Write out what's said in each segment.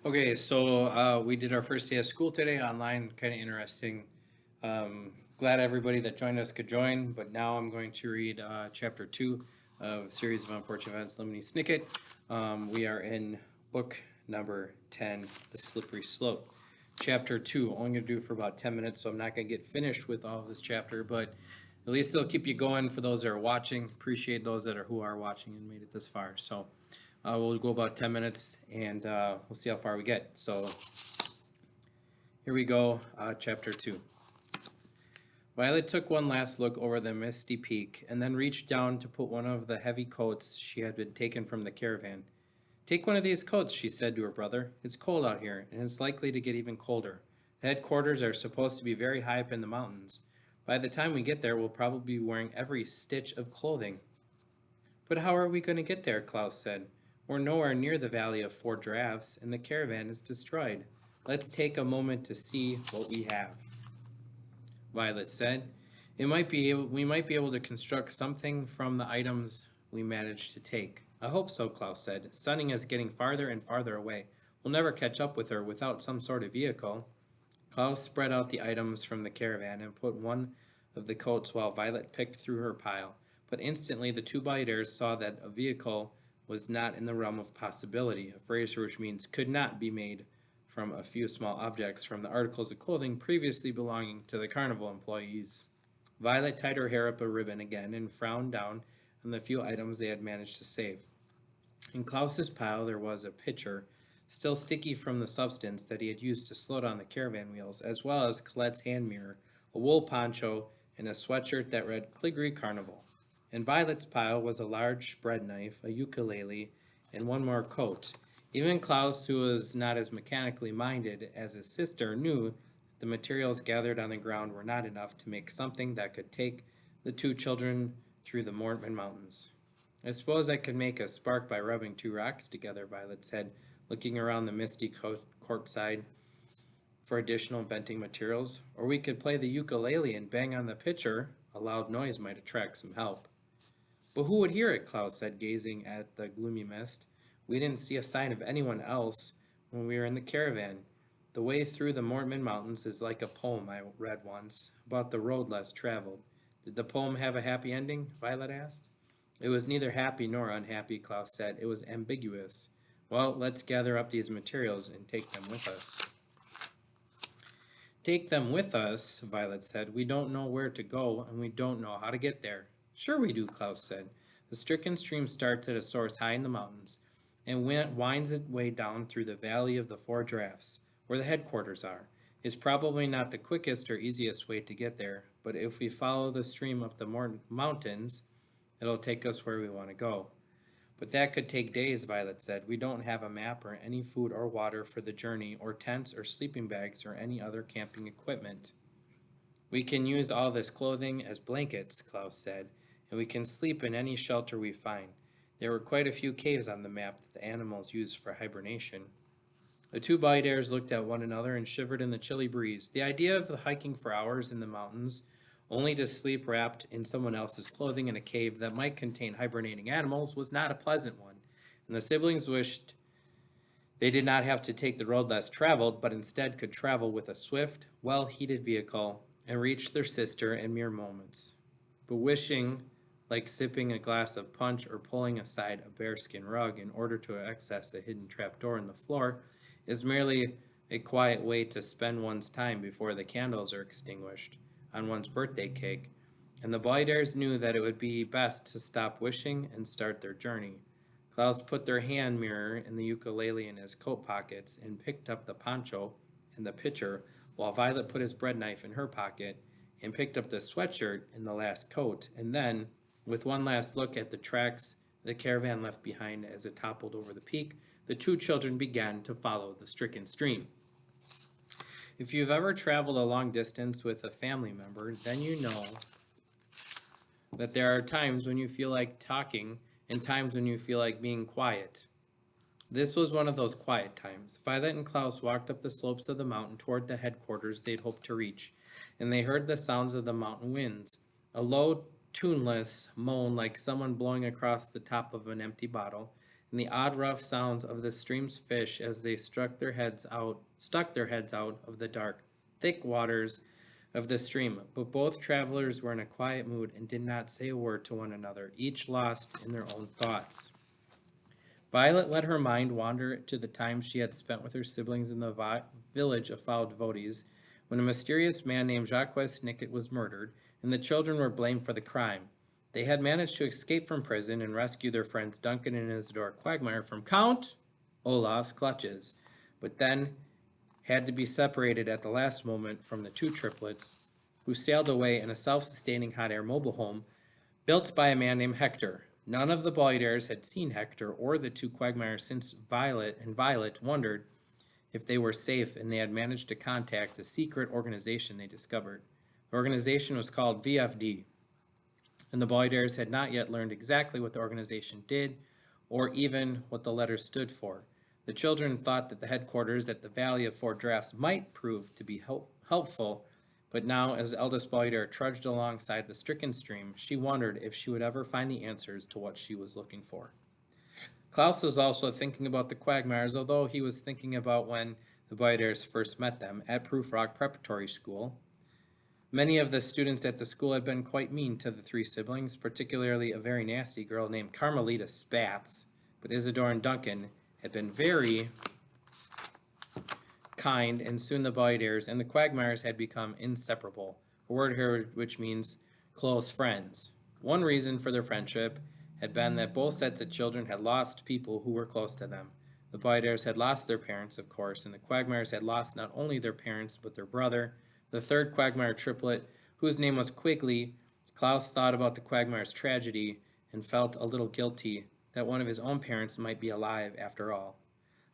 Okay, so we did our first day of school today online, kind of interesting. Glad everybody that joined us could join, but now I'm going to read chapter 2 of Series of Unfortunate Events, Lemony Snicket. We are in book number 10, The Slippery Slope. Chapter 2, only going to do for about 10 minutes, so I'm not going to get finished with all of this chapter, but at least it'll keep you going for those that are watching. Appreciate those who are watching and made it this far. So we'll go about 10 minutes and we'll see how far we get. So here we go, chapter 2. Violet took one last look over the misty peak and then reached down to put one of the heavy coats she had been taken from the caravan. Take one of these coats, she said to her brother. It's cold out here, and it's likely to get even colder. The headquarters are supposed to be very high up in the mountains. By the time we get there, we'll probably be wearing every stitch of clothing. But how are we going to get there? Klaus said. We're nowhere near the Valley of Four Drafts, and the caravan is destroyed. Let's take a moment to see what we have. Violet said. We might be able to construct something from the items we managed to take. I hope so, Klaus said. Sunning is getting farther and farther away. We'll never catch up with her without some sort of vehicle. Klaus spread out the items from the caravan and put one of the coats while Violet picked through her pile. But instantly the two biders saw that a vehicle was not in the realm of possibility, a phrase which means could not be made from a few small objects from the articles of clothing previously belonging to the carnival employees. Violet tied her hair up a ribbon again and frowned down on the few items they had managed to save. In Klaus's pile there was a pitcher, still sticky from the substance that he had used to slow down the caravan wheels, as well as Colette's hand mirror, a wool poncho, and a sweatshirt that read Cliggery Carnival. In Violet's pile was a large spread knife, a ukulele, and one more coat. Even Klaus, who was not as mechanically minded as his sister, knew that the materials gathered on the ground were not enough to make something that could take the two children through the Mortman Mountains. I suppose I could make a spark by rubbing two rocks together, Violet said, looking around the misty courtside for additional venting materials. Or we could play the ukulele and bang on the pitcher. A loud noise might attract some help. But who would hear it? Klaus said, gazing at the gloomy mist. We didn't see a sign of anyone else when we were in the caravan. The way through the Mortman Mountains is like a poem I read once, about the road less traveled. Did the poem have a happy ending? Violet asked. It was neither happy nor unhappy, Klaus said. It was ambiguous. Well, let's gather up these materials and take them with us. Take them with us, Violet said. We don't know where to go, and we don't know how to get there. Sure we do, Klaus said. The stricken stream starts at a source high in the mountains and winds its way down through the Valley of the Four Drafts, where the headquarters are. It's probably not the quickest or easiest way to get there, but if we follow the stream up the mountains, it'll take us where we want to go. But that could take days, Violet said. We don't have a map or any food or water for the journey, or tents or sleeping bags or any other camping equipment. We can use all this clothing as blankets, Klaus said, and we can sleep in any shelter we find. There were quite a few caves on the map that the animals used for hibernation. The two biders looked at one another and shivered in the chilly breeze. The idea of hiking for hours in the mountains, only to sleep wrapped in someone else's clothing in a cave that might contain hibernating animals, was not a pleasant one, and the siblings wished they did not have to take the road less traveled, but instead could travel with a swift, well-heated vehicle and reach their sister in mere moments. But wishing, like sipping a glass of punch or pulling aside a bearskin rug in order to access a hidden trapdoor in the floor, is merely a quiet way to spend one's time before the candles are extinguished on one's birthday cake, and the biders knew that it would be best to stop wishing and start their journey. Klaus put their hand mirror and the ukulele in his coat pockets and picked up the poncho and the pitcher, while Violet put his bread knife in her pocket and picked up the sweatshirt and the last coat, and then, with one last look at the tracks the caravan left behind as it toppled over the peak, the two children began to follow the stricken stream. If you've ever traveled a long distance with a family member, then you know that there are times when you feel like talking and times when you feel like being quiet. This was one of those quiet times. Violet and Klaus walked up the slopes of the mountain toward the headquarters they'd hoped to reach, and they heard the sounds of the mountain winds, a low, tuneless moan like someone blowing across the top of an empty bottle, and the odd rough sounds of the stream's fish as they stuck their heads out of the dark, thick waters of the stream. But both travelers were in a quiet mood and did not say a word to one another, each lost in their own thoughts. Violet let her mind wander to the time she had spent with her siblings in the village of foul devotees, when a mysterious man named Jacques Snicket was murdered, and the children were blamed for the crime. They had managed to escape from prison and rescue their friends Duncan and Isidore Quagmire from Count Olaf's clutches, but then had to be separated at the last moment from the two triplets, who sailed away in a self-sustaining hot air mobile home built by a man named Hector. None of the Boyders had seen Hector or the two Quagmires since Violet wondered if they were safe, and they had managed to contact a secret organization they discovered. The organization was called VFD, and the Boyders had not yet learned exactly what the organization did or even what the letters stood for. The children thought that the headquarters at the Valley of Four Drafts might prove to be helpful, but now, as eldest Boyder trudged alongside the stricken stream, she wondered if she would ever find the answers to what she was looking for. Klaus was also thinking about the Quagmires, although he was thinking about when the Boyders first met them at Proof Rock Preparatory School. Many of the students at the school had been quite mean to the three siblings, particularly a very nasty girl named Carmelita Spatz, but Isidore and Duncan had been very kind, and soon the Boyders and the Quagmires had become inseparable, a word here which means close friends. One reason for their friendship had been that both sets of children had lost people who were close to them. The Boyders had lost their parents, of course, and the Quagmires had lost not only their parents, but their brother, the third Quagmire triplet, whose name was Quigley. Klaus thought about the Quagmire's tragedy and felt a little guilty that one of his own parents might be alive after all.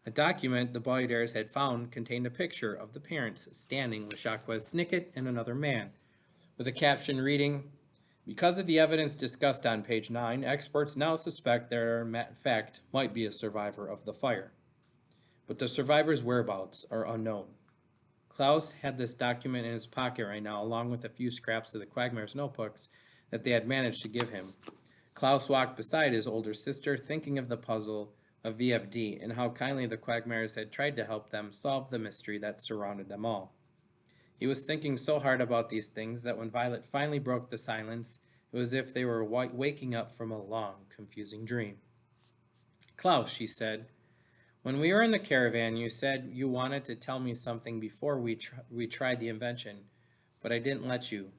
A document the Boyders had found contained a picture of the parents standing with Jacques Snicket and another man, with a caption reading, "Because of the evidence discussed on page 9, experts now suspect there in fact might be a survivor of the fire. But the survivor's whereabouts are unknown." Klaus had this document in his pocket right now, along with a few scraps of the Quagmire's notebooks that they had managed to give him. Klaus walked beside his older sister, thinking of the puzzle of VFD and how kindly the Quagmires had tried to help them solve the mystery that surrounded them all. He was thinking so hard about these things that when Violet finally broke the silence, it was as if they were waking up from a long, confusing dream. "Klaus," she said, "when we were in the caravan, you said you wanted to tell me something before we tried the invention, but I didn't let you.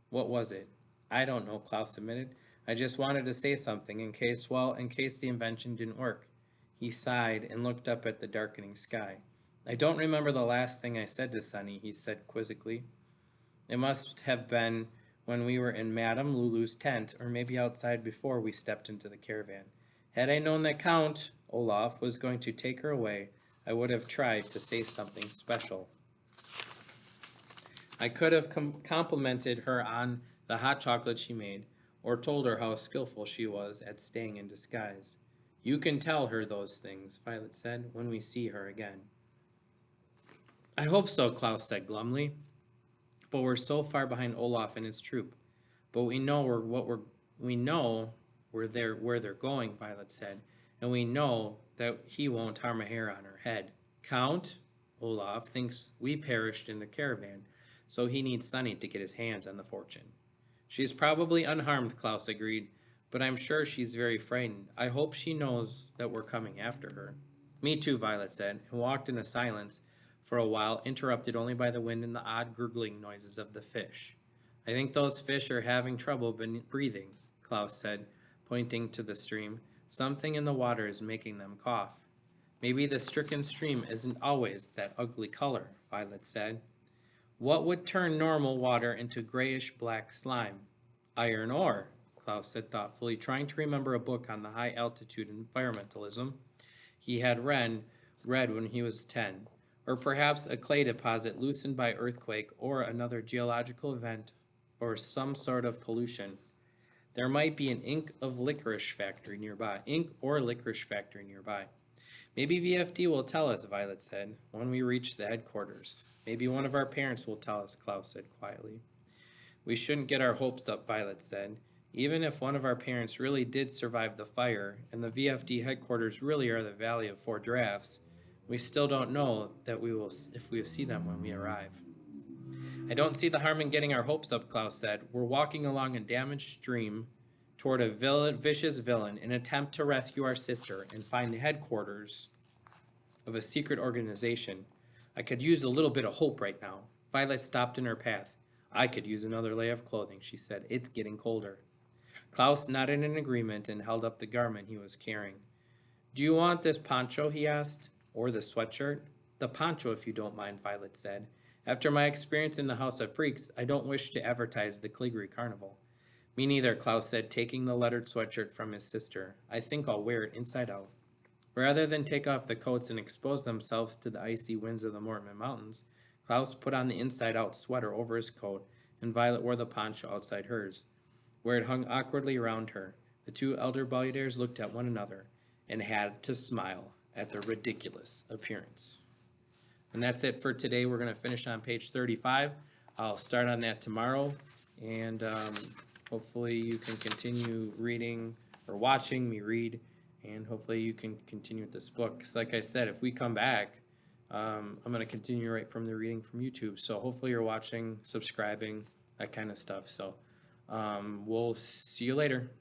What was it?" "I don't know," Klaus admitted. "I just wanted to say something in case the invention didn't work." He sighed and looked up at the darkening sky. "I don't remember the last thing I said to Sonny," he said quizzically. "It must have been when we were in Madame Lulu's tent, or maybe outside before we stepped into the caravan. Had I known that Count Olaf was going to take her away, I would have tried to say something special. I could have complimented her on the hot chocolate she made, or told her how skillful she was at staying in disguise." "You can tell her those things," Violet said, "when we see her again." "I hope so," Klaus said glumly. "But we're so far behind Olaf and his troop. But we know where they're going," Violet said, "and we know that he won't harm a hair on her head. Count Olaf thinks we perished in the caravan, so he needs Sonny to get his hands on the fortune." "She's probably unharmed," Klaus agreed, "but I'm sure she's very frightened. I hope she knows that we're coming after her." "Me too," Violet said, and walked in a silence for a while, interrupted only by the wind and the odd gurgling noises of the fish. "I think those fish are having trouble breathing," Klaus said, pointing to the stream. "Something in the water is making them cough." "Maybe the stricken stream isn't always that ugly color," Violet said. "What would turn normal water into grayish-black slime?" "Iron ore," Klaus said thoughtfully, trying to remember a book on the high-altitude environmentalism he had read when he was 10. Or perhaps a clay deposit loosened by earthquake or another geological event or some sort of pollution. There might be an ink or licorice factory nearby. "Maybe VFD will tell us," Violet said, "when we reach the headquarters. Maybe one of our parents will tell us," Klaus said quietly. "We shouldn't get our hopes up," Violet said. Even if one of our parents really did survive the fire, and the VFD headquarters really are the Valley of Four Drafts, we still don't know that we will if we will see them when we arrive. I don't see the harm in getting our hopes up, Klaus said. We're walking along a damaged stream toward a vicious villain in an attempt to rescue our sister and find the headquarters of a secret organization. I could use a little bit of hope right now. Violet stopped in her path. I could use another layer of clothing, she said. It's getting colder. Klaus nodded in agreement and held up the garment he was carrying. Do you want this poncho, he asked, or the sweatshirt? The poncho, if you don't mind, Violet said. After my experience in the House of Freaks, I don't wish to advertise the Cliggery Carnival. Me neither, Klaus said, taking the lettered sweatshirt from his sister. I think I'll wear it inside out. Rather than take off the coats and expose themselves to the icy winds of the Mortman Mountains, Klaus put on the inside-out sweater over his coat, and Violet wore the poncho outside hers, where it hung awkwardly around her. The two elder Balladaires looked at one another and had to smile at their ridiculous appearance. And that's it for today. We're going to finish on page 35. I'll start on that tomorrow, and hopefully you can continue reading or watching me read, and hopefully you can continue with this book. Because like I said, if we come back, I'm going to continue right from the reading from YouTube. So hopefully you're watching, subscribing, that kind of stuff. So we'll see you later.